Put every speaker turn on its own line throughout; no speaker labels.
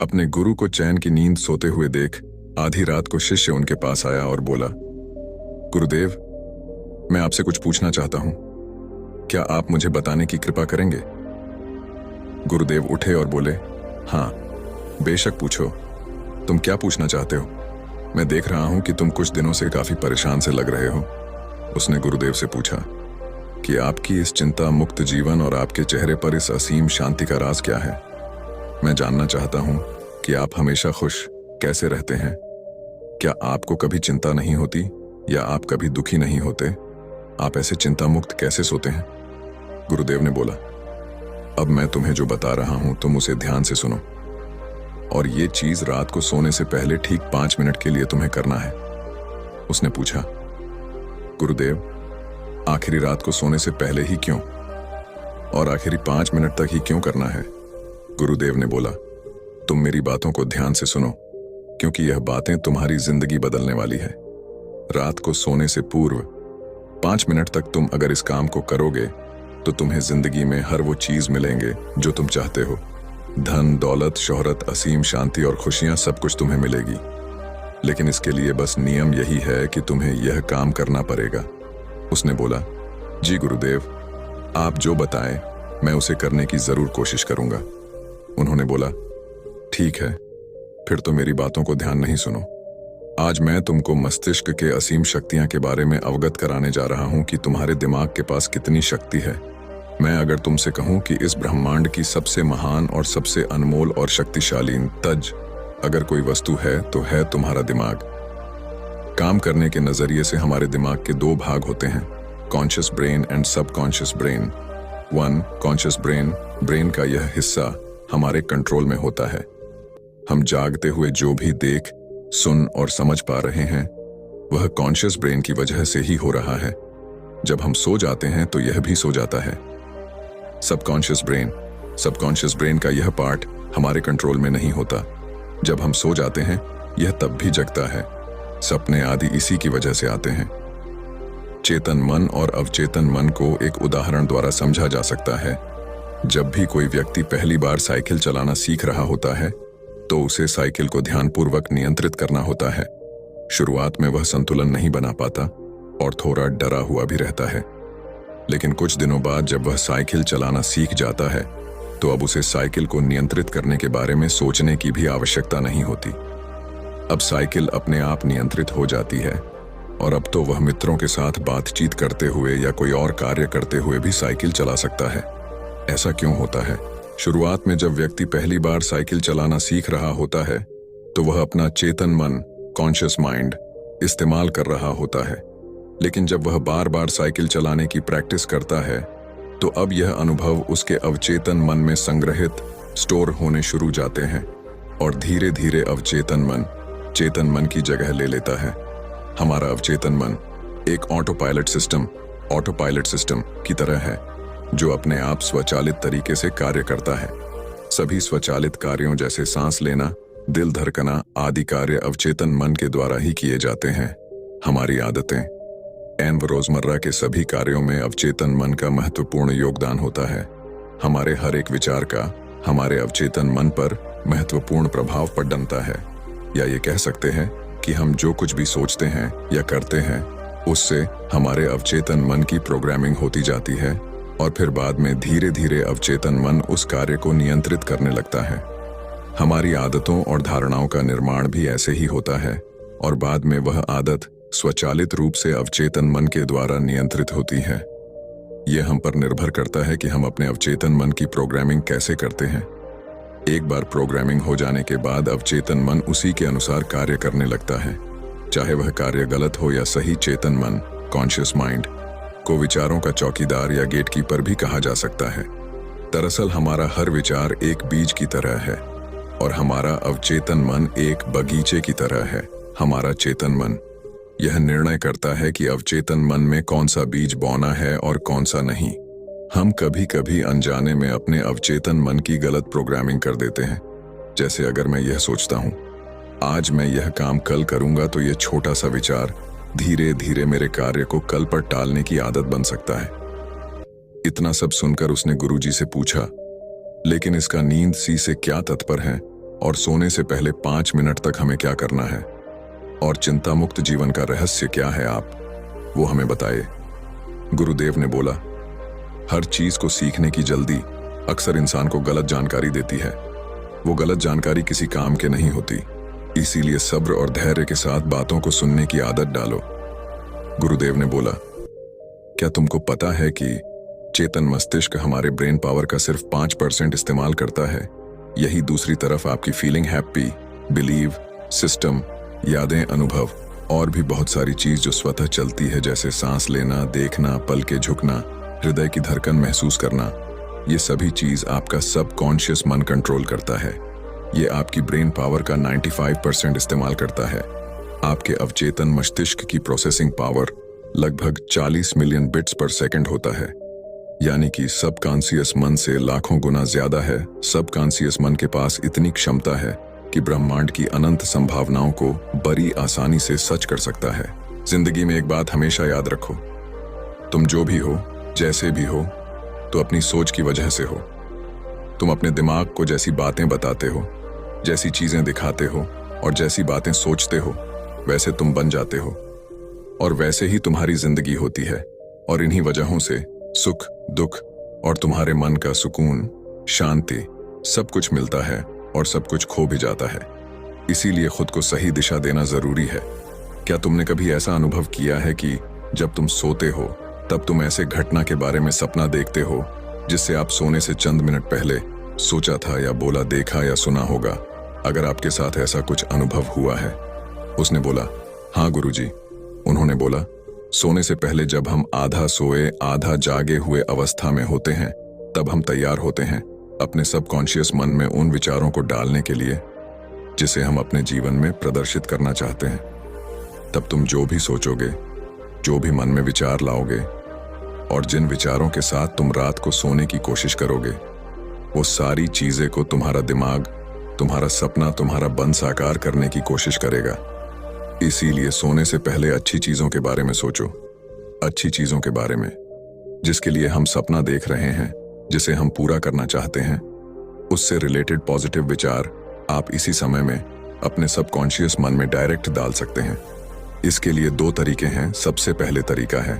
अपने गुरु को चैन की नींद सोते हुए देख आधी रात को शिष्य उनके पास आया और बोला, गुरुदेव, मैं आपसे कुछ पूछना चाहता हूं, क्या आप मुझे बताने की कृपा करेंगे? गुरुदेव उठे और बोले, हाँ, बेशक पूछो। तुम क्या पूछना चाहते हो? मैं देख रहा हूं कि तुम कुछ दिनों से काफी परेशान से लग रहे हो। उसने गुरुदेव से पूछा कि आपकी इस चिंता मुक्त जीवन और आपके चेहरे पर इस असीम शांति का राज क्या है। मैं जानना चाहता हूं कि आप हमेशा खुश कैसे रहते हैं। क्या आपको कभी चिंता नहीं होती या आप कभी दुखी नहीं होते? आप ऐसे चिंता मुक्त कैसे सोते हैं? गुरुदेव ने बोला, अब मैं तुम्हें जो बता रहा हूं तुम उसे ध्यान से सुनो, और ये चीज रात को सोने से पहले ठीक 5 मिनट के लिए तुम्हें करना है। उसने पूछा, गुरुदेव, आखिरी रात को सोने से पहले ही क्यों, और आखिरी 5 मिनट तक ही क्यों करना है? गुरुदेव ने बोला, तुम मेरी बातों को ध्यान से सुनो, क्योंकि यह बातें तुम्हारी जिंदगी बदलने वाली है। रात को सोने से पूर्व 5 मिनट तक तुम अगर इस काम को करोगे तो तुम्हें जिंदगी में हर वो चीज मिलेंगे जो तुम चाहते हो। धन, दौलत, शोहरत, असीम शांति और खुशियां सब कुछ तुम्हें मिलेगी। लेकिन इसके लिए बस नियम यही है कि तुम्हें यह काम करना पड़ेगा। उसने बोला, जी गुरुदेव, आप जो बताएं मैं उसे करने की जरूर कोशिश करूंगा। उन्होंने बोला, ठीक है, फिर तो मेरी बातों को ध्यान नहीं सुनो। आज मैं तुमको मस्तिष्क के असीम शक्तियां के बारे में अवगत कराने जा रहा हूं कि तुम्हारे दिमाग के पास कितनी शक्ति है। मैं अगर तुमसे कहूं कि इस ब्रह्मांड की सबसे महान और सबसे अनमोल और शक्तिशाली तज अगर कोई वस्तु है तो है तुम्हारा दिमाग। काम करने के नजरिए से हमारे दिमाग के 2 भाग होते हैं, conscious brain and subconscious brain. Conscious brain का यह हिस्सा हमारे कंट्रोल में होता है। हम जागते हुए जो भी देख, सुन और समझ पा रहे हैं वह कॉन्शियस ब्रेन की वजह से ही हो रहा है। जब हम सो जाते हैं तो यह भी सो जाता है। सबकॉन्शियस ब्रेन का यह पार्ट हमारे कंट्रोल में नहीं होता। जब हम सो जाते हैं यह तब भी जगता है। सपने आदि इसी की वजह से आते हैं। चेतन मन और अवचेतन मन को एक उदाहरण द्वारा समझा जा सकता है। जब भी कोई व्यक्ति पहली बार साइकिल चलाना सीख रहा होता है तो उसे साइकिल को ध्यानपूर्वक नियंत्रित करना होता है। शुरुआत में वह संतुलन नहीं बना पाता और थोड़ा डरा हुआ भी रहता है। लेकिन कुछ दिनों बाद जब वह साइकिल चलाना सीख जाता है तो अब उसे साइकिल को नियंत्रित करने के बारे में सोचने की भी आवश्यकता नहीं होती। अब साइकिल अपने आप नियंत्रित हो जाती है और अब तो वह मित्रों के साथ बातचीत करते हुए या कोई और कार्य करते हुए भी साइकिल चला सकता है। ऐसा क्यों होता है? शुरुआत में जब व्यक्ति पहली बार साइकिल चलाना सीख रहा होता है तो वह अपना चेतन मन, कॉन्शियस माइंड इस्तेमाल कर रहा होता है। लेकिन जब वह बार बार साइकिल चलाने की प्रैक्टिस करता है तो अब यह अनुभव उसके अवचेतन मन में संग्रहित, स्टोर होने शुरू जाते हैं और धीरे धीरे अवचेतन मन चेतन मन की जगह ले लेता है। हमारा अवचेतन मन एक ऑटो पायलट सिस्टम की तरह है जो अपने आप स्वचालित तरीके से कार्य करता है। सभी स्वचालित कार्यों जैसे सांस लेना, दिल धड़कना आदि कार्य अवचेतन मन के द्वारा ही किए जाते हैं। हमारी आदतें एवं रोजमर्रा के सभी कार्यों में अवचेतन मन का महत्वपूर्ण योगदान होता है। हमारे हर एक विचार का हमारे अवचेतन मन पर महत्वपूर्ण प्रभाव पड़ता है। या ये कह सकते हैं कि हम जो कुछ भी सोचते हैं या करते हैं उससे हमारे अवचेतन मन की प्रोग्रामिंग होती जाती है और फिर बाद में धीरे धीरे अवचेतन मन उस कार्य को नियंत्रित करने लगता है। हमारी आदतों और धारणाओं का निर्माण भी ऐसे ही होता है और बाद में वह आदत स्वचालित रूप से अवचेतन मन के द्वारा नियंत्रित होती है। यह हम पर निर्भर करता है कि हम अपने अवचेतन मन की प्रोग्रामिंग कैसे करते हैं। एक बार प्रोग्रामिंग हो जाने के बाद अवचेतन मन उसी के अनुसार कार्य करने लगता है। चाहे वह कार्य गलत हो या सही, चेतन मन, कॉन्शियस माइंड को विचारों का चौकीदार या गेटकीपर भी कहा जा सकता है। दरअसल हमारा हर विचार एक बीज की तरह है और हमारा अवचेतन मन एक बगीचे की तरह है। हमारा चेतन मन यह निर्णय करता है कि अवचेतन मन में कौन सा बीज बोना है और कौन सा नहीं। हम कभी कभी अनजाने में अपने अवचेतन मन की गलत प्रोग्रामिंग कर देते हैं। जैसे अगर मैं यह सोचता हूं, आज मैं यह काम कल करूंगा, तो यह छोटा सा विचार धीरे धीरे मेरे कार्य को कल पर टालने की आदत बन सकता है। इतना सब सुनकर उसने गुरुजी से पूछा, लेकिन इसका नींद सी से क्या तात्पर्य है और सोने से पहले 5 मिनट तक हमें क्या करना है, और चिंता मुक्त जीवन का रहस्य क्या है, आप वो हमें बताइए। गुरुदेव ने बोला, हर चीज को सीखने की जल्दी अक्सर इंसान को गलत जानकारी देती है। वो गलत जानकारी किसी काम के नहीं होती, इसीलिए सब्र और धैर्य के साथ बातों को सुनने की आदत डालो। गुरुदेव ने बोला, क्या तुमको पता है कि चेतन मस्तिष्क हमारे ब्रेन पावर का सिर्फ 5% इस्तेमाल करता है। यही दूसरी तरफ आपकी फीलिंग, हैप्पी, बिलीव, सिस्टम, यादें, अनुभव और भी बहुत सारी चीज जो स्वतः चलती है, जैसे सांस लेना, देखना, पल के झुकना, हृदय की धड़कन महसूस करना, ये सभी चीज आपका सबकॉन्शियस मन कंट्रोल करता है। ये आपकी ब्रेन पावर का 95% इस्तेमाल करता है। आपके अवचेतन मस्तिष्क की प्रोसेसिंग पावर लगभग 40 मिलियन बिट्स पर सेकंड होता है, यानी कि सबकॉन्शियस मन से लाखों गुना ज्यादा है। सबकॉन्शियस मन के पास इतनी क्षमता है कि ब्रह्मांड की अनंत संभावनाओं को बड़ी आसानी से सच कर सकता है। जिंदगी में एक बात हमेशा याद रखो, तुम जो भी हो, जैसे भी हो, तो अपनी सोच की वजह से हो। तुम अपने दिमाग को जैसी बातें बताते हो, जैसी चीजें दिखाते हो और जैसी बातें सोचते हो, वैसे तुम बन जाते हो और वैसे ही तुम्हारी जिंदगी होती है। और इन्हीं वजहों से सुख, दुख और तुम्हारे मन का सुकून, शांति, सब कुछ मिलता है और सब कुछ खो भी जाता है। इसीलिए खुद को सही दिशा देना जरूरी है। क्या तुमने कभी ऐसा अनुभव किया है कि जब तुम सोते हो तब तुम ऐसे घटना के बारे में सपना देखते हो जिससे आप सोने से चंद मिनट पहले सोचा था या बोला, देखा या सुना होगा? अगर आपके साथ ऐसा कुछ अनुभव हुआ है? उसने बोला, हाँ गुरुजी। उन्होंने बोला, सोने से पहले जब हम आधा सोए आधा जागे हुए अवस्था में होते हैं, तब हम तैयार होते हैं अपने सबकॉन्शियस मन में उन विचारों को डालने के लिए जिसे हम अपने जीवन में प्रदर्शित करना चाहते हैं। तब तुम जो भी सोचोगे, जो भी मन में विचार लाओगे और जिन विचारों के साथ तुम रात को सोने की कोशिश करोगे, वो सारी चीजें को तुम्हारा दिमाग, तुम्हारा सपना, तुम्हारा बन साकार करने की कोशिश करेगा। इसीलिए सोने से पहले अच्छी चीजों के बारे में सोचो, अच्छी चीजों के बारे में जिसके लिए हम सपना देख रहे हैं, जिसे हम पूरा करना चाहते हैं, उससे रिलेटेड पॉजिटिव विचार आप इसी समय में अपने सबकॉन्शियस मन में डायरेक्ट डाल सकते हैं। इसके लिए 2 तरीके हैं। सबसे पहले तरीका है,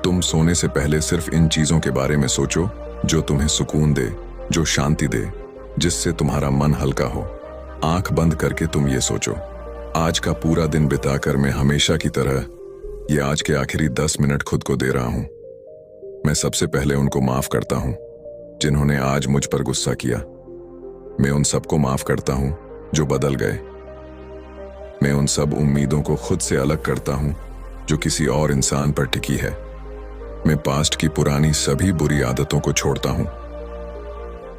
तुम सोने से पहले सिर्फ इन चीजों के बारे में सोचो जो तुम्हें सुकून दे, जो शांति दे, जिससे तुम्हारा मन हल्का हो। आंख बंद करके तुम ये सोचो, आज का पूरा दिन बिताकर मैं हमेशा की तरह ये आज के आखिरी 10 मिनट खुद को दे रहा हूं। मैं सबसे पहले उनको माफ करता हूं जिन्होंने आज मुझ पर गुस्सा किया। मैं उन सबको माफ करता हूं जो बदल गए। मैं उन सब उम्मीदों को खुद से अलग करता हूं जो किसी और इंसान पर टिकी है। मैं पास्ट की पुरानी सभी बुरी आदतों को छोड़ता हूं।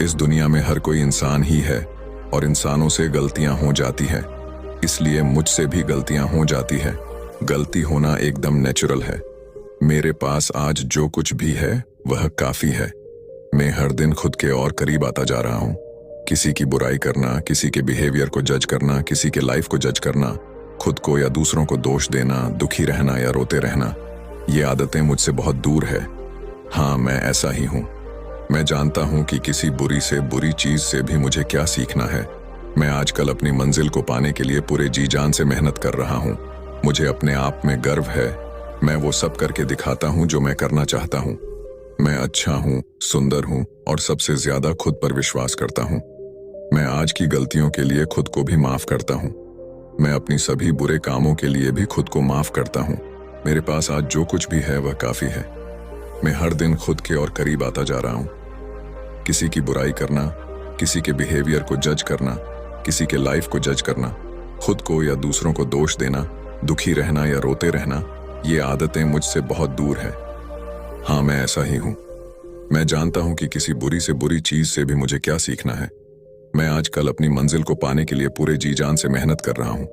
इस दुनिया में हर कोई इंसान ही है और इंसानों से गलतियां हो जाती हैं, इसलिए मुझसे भी गलतियां हो जाती है। गलती होना एकदम नेचुरल है। मेरे पास आज जो कुछ भी है वह काफी है। मैं हर दिन खुद के और करीब आता जा रहा हूं। किसी की बुराई करना, किसी के बिहेवियर को जज करना, किसी के लाइफ को जज करना, खुद को या दूसरों को दोष देना, दुखी रहना या रोते रहना, ये आदतें मुझसे बहुत दूर है। हाँ, मैं ऐसा ही हूं। मैं जानता हूं कि किसी बुरी से बुरी चीज से भी मुझे क्या सीखना है। मैं आजकल अपनी मंजिल को पाने के लिए पूरे जी जान से मेहनत कर रहा हूं। मुझे अपने आप में गर्व है। मैं वो सब करके दिखाता हूं जो मैं करना चाहता हूं। मैं अच्छा हूं, सुंदर हूं और सबसे ज्यादा खुद पर विश्वास करता हूं। मैं आज की गलतियों के लिए खुद को भी माफ करता हूं। मैं अपनी सभी बुरे कामों के लिए भी खुद को माफ करता हूं। मेरे पास आज जो कुछ भी है वह काफी है। मैं हर दिन खुद के और करीब आता जा रहा हूं। किसी की बुराई करना, किसी के बिहेवियर को जज करना, किसी के लाइफ को जज करना, खुद को या दूसरों को दोष देना, दुखी रहना या रोते रहना, ये आदतें मुझसे बहुत दूर है। हाँ, मैं ऐसा ही हूं। मैं जानता हूं कि किसी बुरी से बुरी चीज से भी मुझे क्या सीखना है। मैं आजकल अपनी मंजिल को पाने के लिए पूरे जी जान से मेहनत कर रहा हूं।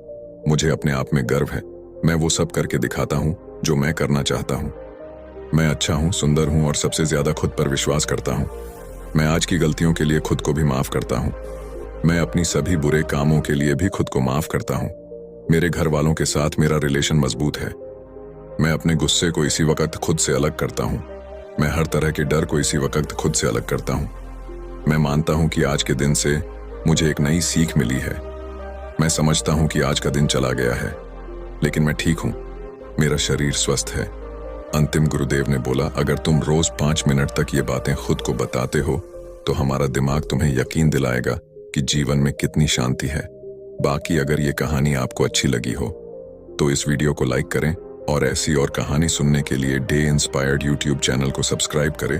मुझे अपने आप में गर्व है। मैं वो सब करके दिखाता हूं जो मैं करना चाहता हूं। मैं अच्छा हूं, सुंदर हूं और सबसे ज्यादा खुद पर विश्वास करता हूं। मैं आज की गलतियों के लिए खुद को भी माफ करता हूं। मैं अपनी सभी बुरे कामों के लिए भी खुद को माफ करता हूं। मेरे घर वालों के साथ मेरा रिलेशन मजबूत है। मैं अपने गुस्से को इसी वक्त खुद से अलग करता हूं। मैं हर तरह के डर को इसी वक्त खुद से अलग करता हूं। मैं मानता हूं कि आज के दिन से मुझे एक नई सीख मिली है। मैं समझता हूं कि आज का दिन चला गया है, लेकिन मैं ठीक हूं, मेरा शरीर स्वस्थ है। अंतिम गुरुदेव ने बोला, अगर तुम रोज 5 मिनट तक ये बातें खुद को बताते हो तो हमारा दिमाग तुम्हें यकीन दिलाएगा कि जीवन में कितनी शांति है। बाकी अगर ये कहानी आपको अच्छी लगी हो तो इस वीडियो को लाइक करें और ऐसी और कहानी सुनने के लिए डे इंस्पायर्ड यूट्यूब चैनल को सब्सक्राइब करें।